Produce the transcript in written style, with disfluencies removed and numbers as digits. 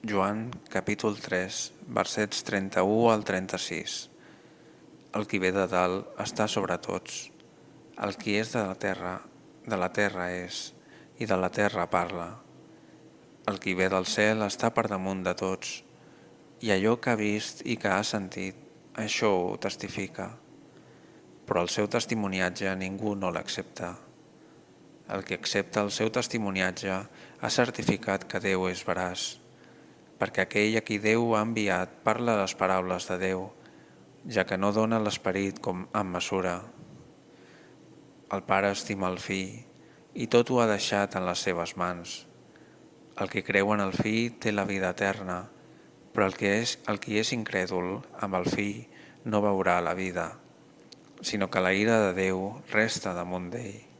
Joan capítol 3, versets 31 al 36. El qui ve de dalt està sobre tots. El qui és de la terra és, i de la terra parla. El qui ve del cel està per damunt de tots, i allò que ha vist i que ha sentit, això ho testifica. Però el seu testimoniatge ningú no l'accepta. El que accepta el seu testimoniatge ha certificat que Déu és veraç, perquè aquell a qui Déu ha enviat parla les paraules de Déu, ja que no dona l'esperit com amb mesura. El Pare estima el Fill, i tot ho ha deixat en les seves mans. El que creu en el Fill té la vida eterna, però el qui és incrèdul amb el Fill no veurà la vida, sinó que la ira de Déu resta damunt d'ell.